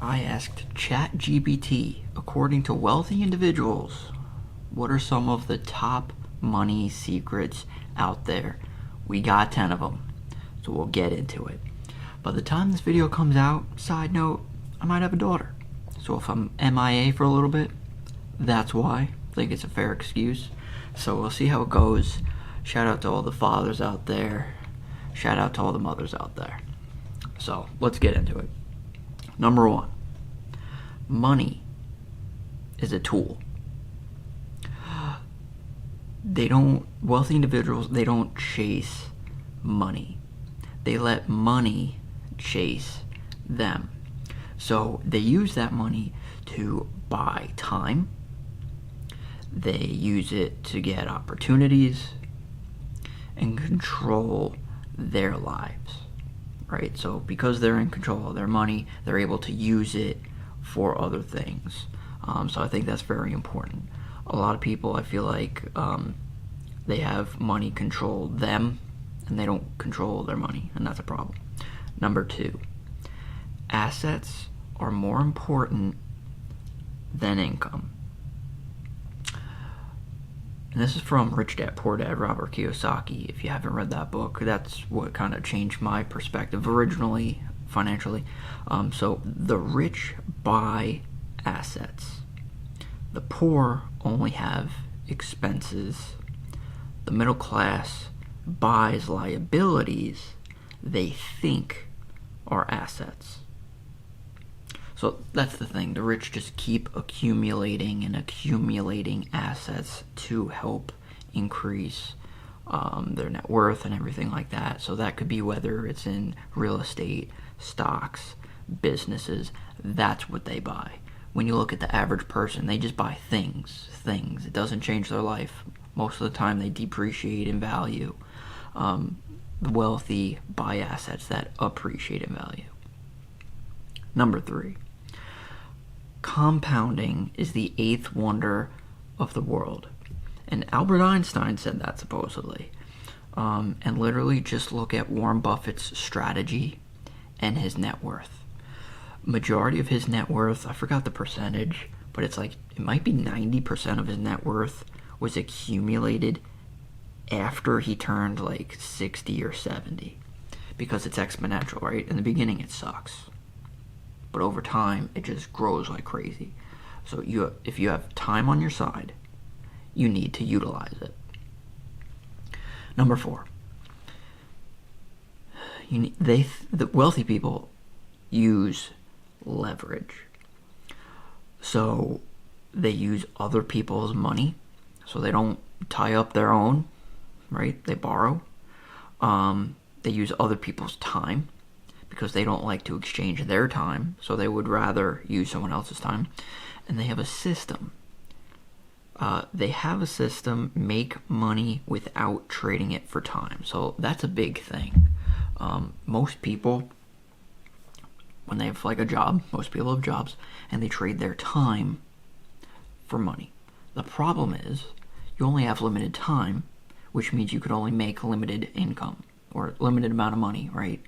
I asked Chat GPT, according to wealthy individuals, what are some of the top money secrets out there? We got 10 of them, so we'll get into it. By the time this video comes out, side note, I might have a daughter. So if I'm MIA for a little bit, that's why. I think it's a fair excuse. So we'll see how it goes. Shout out to all the fathers out there. Shout out to all the mothers out there. So let's get into it. Number one, money is a tool. Wealthy individuals, they don't chase money. They let money chase them. So they use that money to buy time. They use it to get opportunities and control their lives, right? So because they're in control of their money, they're able to use it for other things. So I think that's very important. A lot of people, I feel like, they have money control them, and they don't control their money, and that's a problem. Number two, assets are more important than income. And this is from Rich Dad Poor Dad, Robert Kiyosaki. If you haven't read that book, that's what kind of changed my perspective originally, financially. So the rich buy assets. The poor only have expenses. The middle class buys liabilities they think are assets. So that's the thing. The rich just keep accumulating and accumulating assets to help increase their net worth and everything like that. So that could be whether it's in real estate, stocks, businesses. That's what they buy. When you look at the average person, they just buy things. It doesn't change their life. Most of the time they depreciate in value. The wealthy buy assets that appreciate in value. Number three, compounding is the eighth wonder of the world. And Albert Einstein said that, supposedly. And literally just look at Warren Buffett's strategy and his net worth. Majority of his net worth, I forgot the percentage, but it might be 90% of his net worth was accumulated after he turned 60 or 70. Because it's exponential, right? In the beginning it sucks. But over time, it just grows like crazy. So if you have time on your side, you need to utilize it. Number four, the wealthy people use leverage. So they use other people's money, so they don't tie up their own, right? They borrow. They use other people's time, because they don't like to exchange their time, so they would rather use someone else's time. And they have a system. Make money without trading it for time. So that's a big thing. Most people, when they have a job, most people have jobs, and they trade their time for money. The problem is, you only have limited time, which means you could only make limited income, or limited amount of money, right?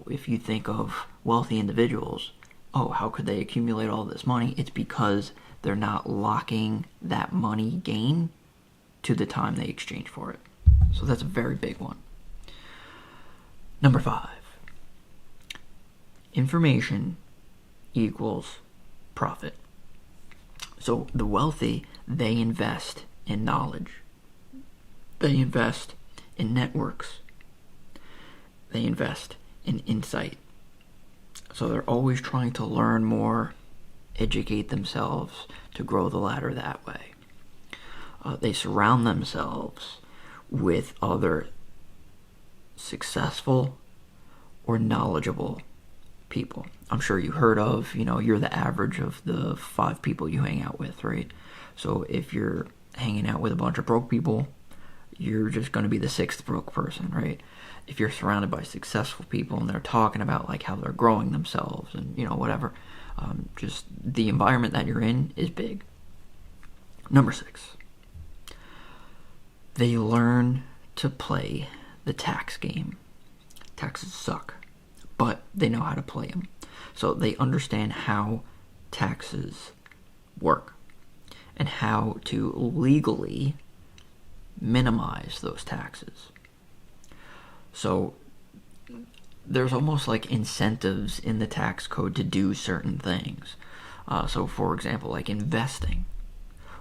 If you think of wealthy individuals, how could they accumulate all this money? It's because they're not locking that money gain to the time they exchange for it. So that's a very big one. Number five, information equals profit. So the wealthy, they invest in knowledge. They invest in networks. They invest in insight. So they're always trying to learn more, educate themselves to grow the ladder that way. They surround themselves with other successful or knowledgeable people. I'm sure you heard of, you're the average of the 5 people you hang out with, right? So if you're hanging out with a bunch of broke people, you're just going to be the 6th broke person, right? If you're surrounded by successful people and they're talking about how they're growing themselves and whatever, just the environment that you're in is big. Number 6, they learn to play the tax game. Taxes suck, but they know how to play them. So they understand how taxes work and how to legally minimize those taxes. So there's almost like incentives in the tax code to do certain things. So for example, like investing,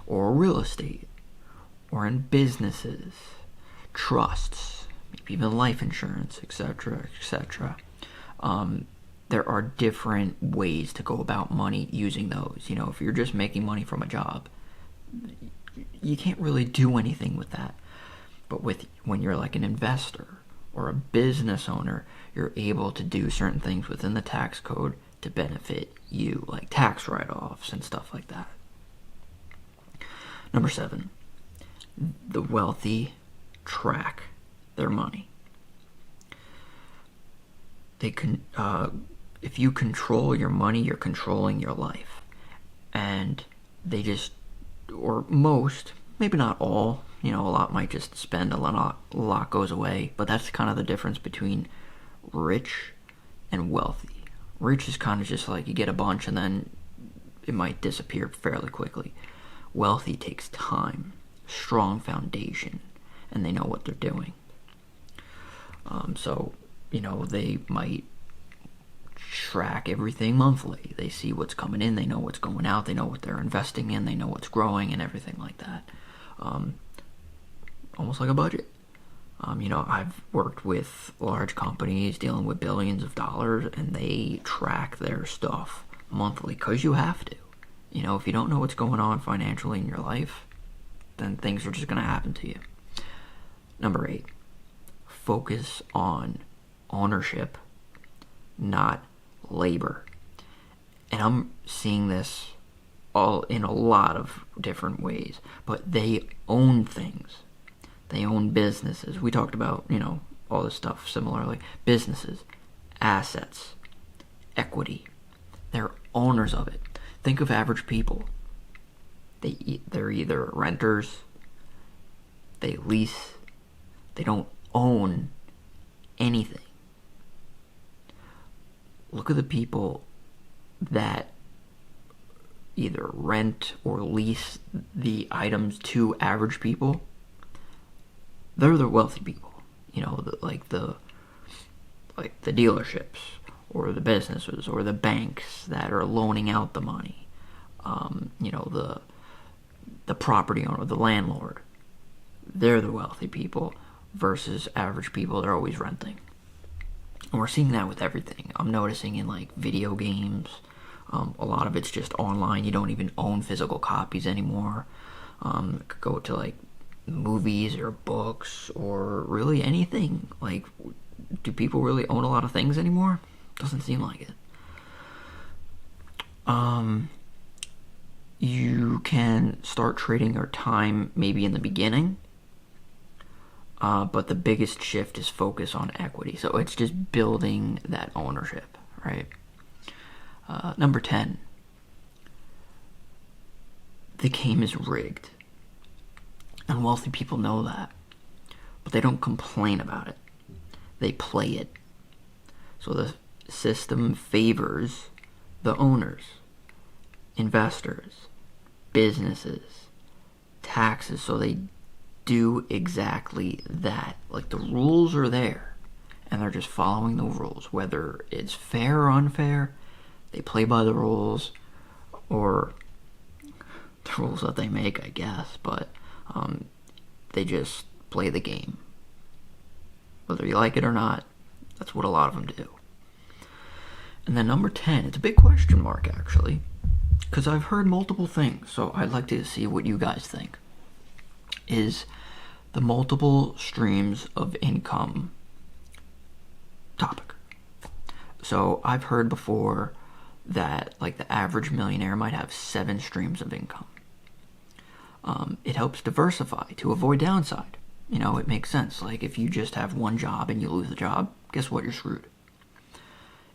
or real estate, or in businesses, trusts, maybe even life insurance, etc., etc. There are different ways to go about money using those. If you're just making money from a job, you can't really do anything with that. But when you're like an investor or a business owner, you're able to do certain things within the tax code to benefit you, like tax write-offs and stuff like that. Number 7, the wealthy track their money. They can, if you control your money, you're controlling your life. And they just, or most, maybe not all, a lot might just spend, a lot goes away, but that's kind of the difference between rich and wealthy. Rich is kind of just like you get a bunch and then it might disappear fairly quickly. Wealthy takes time, strong foundation, and they know what they're doing. So they might track everything monthly. They see what's coming in, they know what's going out, they know what they're investing in, they know what's growing and everything like that. Almost like a budget. I've worked with large companies dealing with billions of dollars, and they track their stuff monthly because you have to. If you don't know what's going on financially in your life, then things are just going to happen to you. Number 8, focus on ownership, not labor. And I'm seeing this all in a lot of different ways, but they own things. They own businesses. We talked about, all this stuff similarly. Businesses, assets, equity. They're owners of it. Think of average people. They're either renters, they lease, they don't own anything. Look at the people that either rent or lease the items to average people. They're the wealthy people. Like the dealerships or the businesses or the banks that are loaning out the money. The property owner, the landlord. They're the wealthy people versus average people. They're always renting. And we're seeing that with everything. I'm noticing in like video games, a lot of it's just online. You don't even own physical copies anymore. It could go to like movies or books or really anything. Like, do people really own a lot of things anymore? Doesn't seem like it. You can start trading your time maybe in the beginning, but the biggest shift is focus on equity. So it's just building that ownership, right? Number 10, the game is rigged. And wealthy people know that, but they don't complain about it. They play it. So the system favors the owners, investors, businesses, taxes, so they do exactly that. Like, the rules are there, and they're just following the rules. Whether it's fair or unfair, they play by the rules, or the rules that they make, I guess, but they just play the game. Whether you like it or not, that's what a lot of them do. And then number 10, it's a big question mark, actually, because I've heard multiple things, so I'd like to see what you guys think, is the multiple streams of income topic. So I've heard before that like the average millionaire might have 7 streams of income. It helps diversify to avoid downside. It makes sense. Like, if you just have one job and you lose the job, guess what? You're screwed.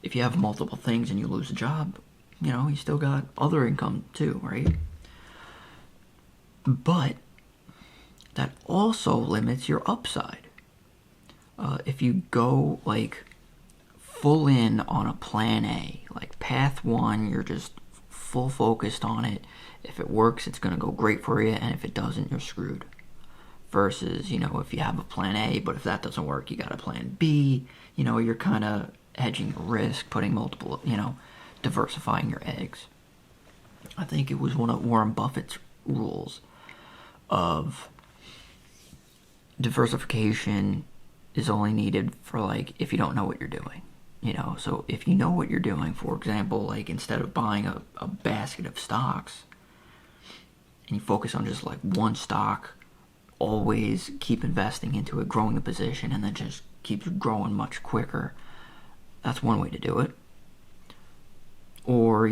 If you have multiple things and you lose a job, you still got other income too, right? But that also limits your upside. If you go like full in on a plan A. Like path one, you're just full focused on it. If it works, it's going to go great for you, and if it doesn't, you're screwed. Versus, if you have a plan A, but if that doesn't work, you got a plan B, you're kind of hedging your risk, putting multiple, diversifying your eggs. I think it was one of Warren Buffett's rules of diversification is only needed for, like, if you don't know what you're doing. So if you know what you're doing, for example, like instead of buying a basket of stocks and you focus on just like one stock, always keep investing into it, growing the position, and then just keeps growing much quicker. That's one way to do it. Or,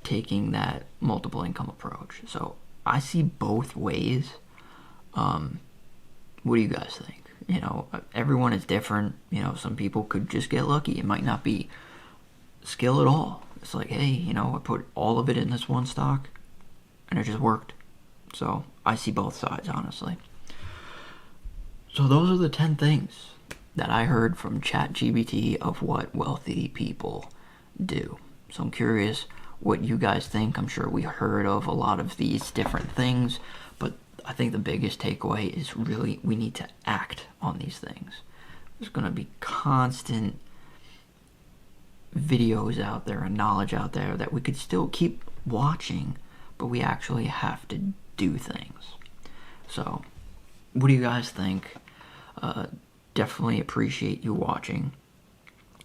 taking that multiple income approach. So I see both ways. What do you guys think? Everyone is different. Some people could just get lucky. It might not be skill at all. It's like, hey, I put all of it in this one stock and it just worked. So I see both sides, honestly. So those are the 10 things that I heard from Chat GPT of what wealthy people do. So I'm curious what you guys think. I'm sure we heard of a lot of these different things, but I think the biggest takeaway is really we need to act on these things. There's going to be constant videos out there and knowledge out there that we could still keep watching, but we actually have to do things. So what do you guys think? Definitely appreciate you watching,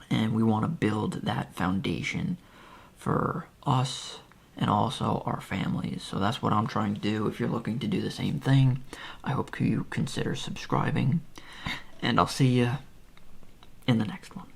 and we want to build that foundation for us and also our families. So that's what I'm trying to do. If you're looking to do the same thing, I hope you consider subscribing, and I'll see you in the next one.